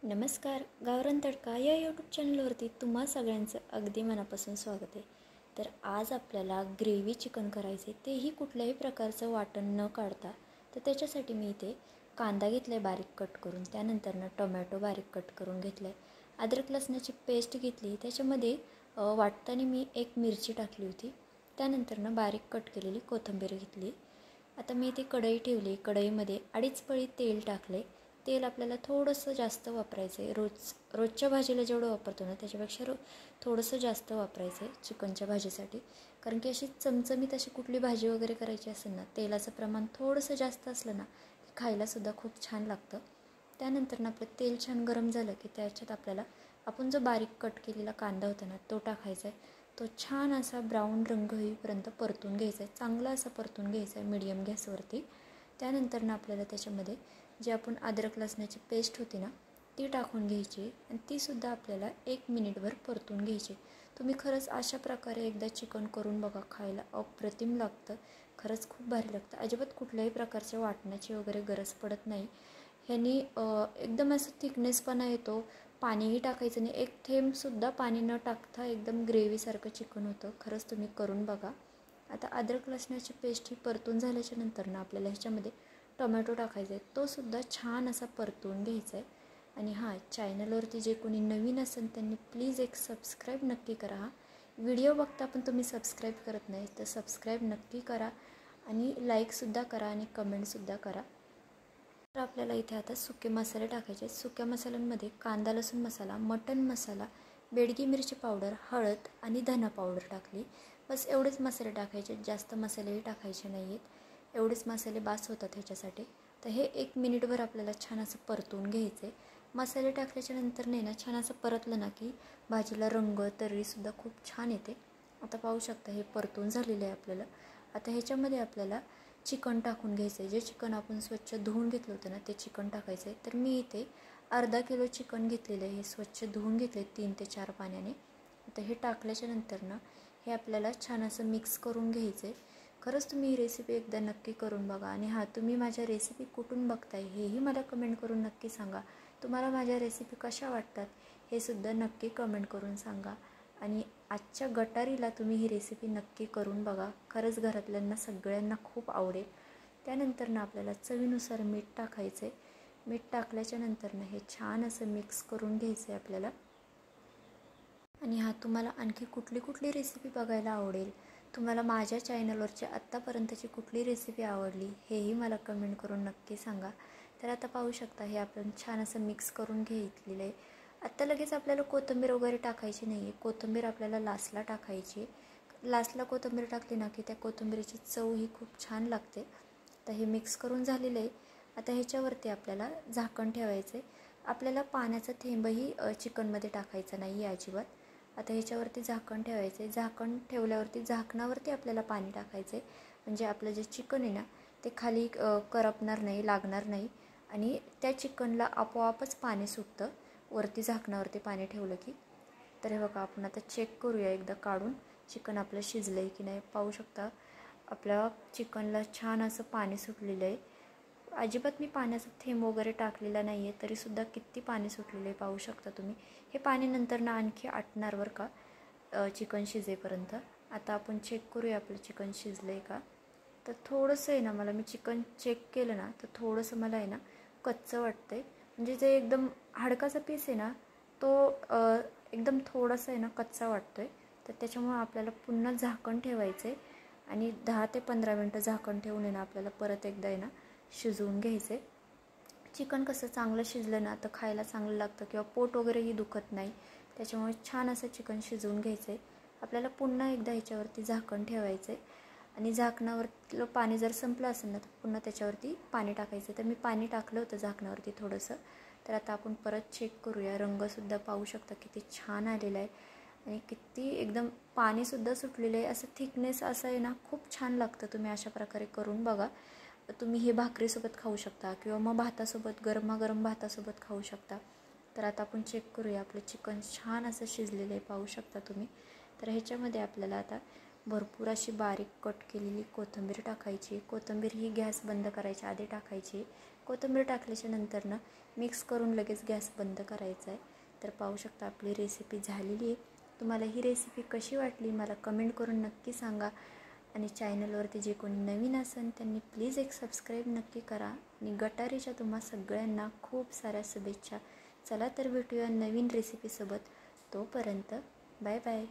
नमस्कार. गावरान तडका या यूट्यूब चॅनलवरती तुम्हा सगळ्यांचं अगदी मनापासून स्वागत आहे. तर आज आपल्याला ग्रेव्ही चिकन करायचे, तेही कुठल्याही प्रकारचं वाटण न काढता. तर त्याच्यासाठी मी इथे कांदा घेतला आहे बारीक कट करून, त्यानंतर टोमॅटो बारीक कट करून घेतला आहे, अद्रक लसणाची पेस्ट घेतली, त्याच्यामध्ये वाटताना मी एक मिरची टाकली होती, त्यानंतर बारीक कट केलेली कोथिंबीर घेतली. आता मी इथे कढई ठेवली, कढईमध्ये 2.5 पळी तेल टाकले. तेल आपल्याला थोडंसं जास्त वापरायचं आहे. रोजच्या भाजीला जेवढं वापरतो ना त्याच्यापेक्षा थोडंसं जास्त वापरायचं आहे चिकनच्या भाजीसाठी. कारण की अशी चमचमीत अशी कुठली भाजी वगैरे करायची असेल ना, तेलाचं प्रमाण थोडंसं जास्त असलं ना की खायलासुद्धा खूप छान लागतं. त्यानंतर आपलं तेल छान गरम झालं की त्याच्यात आपल्याला आपण जो बारीक कट केलेला कांदा होता ना तो टाकायचा आहे. तो छान असा ब्राऊन रंग होईपर्यंत परतून घ्यायचा आहे, चांगला असा परतून घ्यायचा आहे मीडियम गॅसवरती. त्यानंतर आपल्याला त्याच्यामध्ये जी आपण अद्रक लसणाची पेस्ट होती ना ती टाकून घ्यायची आणि तीसुद्धा आपल्याला 1 मिनिटभर परतून घ्यायची. तुम्ही खरंच अशा प्रकारे एकदा चिकन करून बघा, खायला अप्रतिम लागतं. खरंच खूप भारी लागतं. अजिबात कुठल्याही प्रकारच्या वाटण्याची वगैरे गरज पडत नाही. ह्यानी एकदम असं थिकनेसपणा येतो. पाणीही टाकायचं नाही, एक थेंबसुद्धा पाणी न टाकता एकदम ग्रेव्हीसारखं चिकन होतं. खरंच तुम्ही करून बघा. आता अद्रक लसणाची पेस्ट ही परतून झाल्याच्या नंतर आपल्याला ह्याच्यामध्ये टोमॅटो टाकायचा आहे, तोसुद्धा छान असा परतून घ्यायचा आहे. आणि चॅनलवरती जे कोणी नवीन असेल त्यांनी प्लीज एक सबस्क्राईब नक्की करा. व्हिडिओ बघता पण तुम्ही सबस्क्राईब करत नाही तर सबस्क्राईब नक्की करा आणि लाईकसुद्धा करा आणि कमेंटसुद्धा करा. तर आपल्याला इथे आता सुके मसाले टाकायचे. सुक्या मसाल्यांमध्ये कांदा लसूण मसाला, मटण मसाला, बेडगी मिरची पावडर, हळद आणि धना पावडर टाकली. बस एवढेच मसाले टाकायचे, जास्त मसालेही टाकायचे नाही आहेत. एवढेच मसाले बास होतात ह्याच्यासाठी. तर हे 1 मिनिटभर आपल्याला छान असं परतून घ्यायचं आहे. मसाले टाकल्याच्या नंतर छान असं परतलं ना की भाजीला रंग तर्रीसुद्धा खूप छान येते. आता पाहू शकता हे परतून झालेलं आहे आपल्याला. आता ह्याच्यामध्ये आपल्याला चिकन टाकून घ्यायचं आहे. जे चिकन आपण स्वच्छ धुवून घेतलं होतं ना ते चिकन टाकायचं आहे. तर मी इथे अर्धा किलो चिकन घेतलेलं आहे. हे स्वच्छ धुवून घेतले 3 ते 4 पाण्याने. आता हे टाकल्याच्या नंतर हे आपल्याला छान असं मिक्स करून घ्यायचं आहे. खरंच तुम्ही ही रेसिपी एकदा नक्की करून बघा. आणि तुम्ही माझ्या रेसिपी कुठून बघताय हेही मला कमेंट करून नक्की सांगा. तुम्हाला माझ्या रेसिपी कशा वाटतात हे सुद्धा नक्की कमेंट करून सांगा. आणि आजच्या गटारीला तुम्ही ही रेसिपी नक्की करून बघा. खरंच घरातल्यांना सगळ्यांना खूप आवडेल. त्यानंतर आपल्याला चवीनुसार मीठ टाकायचं आहे. मीठ टाकल्याच्या नंतर हे छान असं मिक्स करून घ्यायचं आहे आपल्याला. आणि तुम्हाला आणखी कुठली रेसिपी बघायला आवडेल, तुम्हाला माझ्या चॅनलवरची आत्तापर्यंतची कुठली रेसिपी आवडली हेही मला कमेंट करून नक्की सांगा. तर आता पाहू शकता हे आपण छान असं मिक्स करून घेतलेलं आहे. आत्ता लगेच आपल्याला कोथिंबीर वगैरे टाकायची नाही आहे. कोथिंबीर आपल्याला लास्टला टाकायची. लास्टला कोथिंबीर टाकली ना की त्या कोथिंबीरीची चव ही खूप छान लागते. तर हे मिक्स करून झालेलं आहे. आता ह्याच्यावरती आपल्याला झाकण ठेवायचं आहे. आपल्याला पाण्याचा थेंबही चिकनमध्ये टाकायचा नाही आहे अजिबात. आता ह्याच्यावरती झाकण ठेवायचं आहे. झाकण ठेवल्यावरती झाकणावरती आपल्याला पाणी टाकायचं आहे. म्हणजे आपलं जे चिकन आहे ना ते खाली करपणार नाही, लागणार नाही. आणि त्या चिकनला आपोआपच पाणी सुटतं वरती झाकणावरती पाणी ठेवलं की. तर हे बघा, आपण आता चेक करूया एकदा काढून चिकन आपलं शिजलं आहे की नाही. पाहू शकता आपल्या चिकनला छान असं पाणी सुटलेलं आहे. अजिबात मी पाण्याचा थेंब वगैरे टाकलेला नाही आहे, तरीसुद्धा किती पाणी सुटलेलं आहे पाहू शकता तुम्ही. हे पाणी नंतर आणखी आटणार बरं का चिकन शिजेपर्यंत. आता आपण चेक करूया आपलं चिकन शिजलं आहे का. तर थोडंसं आहे ना, मला मी चिकन चेक केलं ना तर थोडंसं मला आहे ना कच्चं वाटतं आहे. म्हणजे जे एकदम हाडकाचा पीस आहे ना तो एकदम थोडासा आहे ना कच्चा वाटतो आहे. तर त्याच्यामुळे आपल्याला पुन्हा झाकण ठेवायचं आहे आणि 10 ते 15 मिनटं झाकण ठेवून ना आपल्याला परत एकदा आहे ना शिजवून घ्यायचं आहे. चिकन कसं चांगलं शिजलं ना तर खायला चांगलं लागतं किंवा पोट वगैरेही दुखत नाही. त्याच्यामुळे छान असं चिकन शिजवून घ्यायचं आहे. आपल्याला पुन्हा एकदा ह्याच्यावरती झाकण ठेवायचं आहे आणि झाकणावरलं पाणी जर संपलं असेल ना तर पुन्हा त्याच्यावरती पाणी टाकायचं. तर मी पाणी टाकलं होतं झाकणावरती थोडंसं. तर आता आपण परत चेक करूया. रंगसुद्धा पाहू शकता किती छान आलेला आहे आणि किती एकदम पाणीसुद्धा सुटलेलं आहे. असं थिकनेस असं आहे ना खूप छान लागतं. तुम्ही अशा प्रकारे करून बघा. तुम्ही हे भाकरीसोबत खाऊ शकता किंवा मग भातासोबत गरमागरम भातासोबत खाऊ शकता. तर आता आपण चेक करूया. आपलं चिकन छान असं शिजलेलं आहे पाहू शकता तुम्ही. तर ह्याच्यामध्ये आपल्याला आता भरपूर अशी बारीक कट केलेली कोथिंबीर टाकायची. कोथिंबीर ही गॅस बंद करायच्या आधी टाकायची. कोथिंबीर टाकल्याच्या नंतर मिक्स करून लगेच गॅस बंद करायचा आहे. तर पाहू शकता आपली रेसिपी झालेली आहे. तुम्हाला ही रेसिपी कशी वाटली मला कमेंट करून नक्की सांगा. आणि चॅनलवरती जे कोणी नवीन असेल त्यांनी प्लीज एक सबस्क्राईब नक्की करा. आणि गटारीच्या तुम्हा सगळ्यांना खूप साऱ्या शुभेच्छा. चला तर भेटूया नवीन रेसिपीसोबत. तोपर्यंत बाय बाय.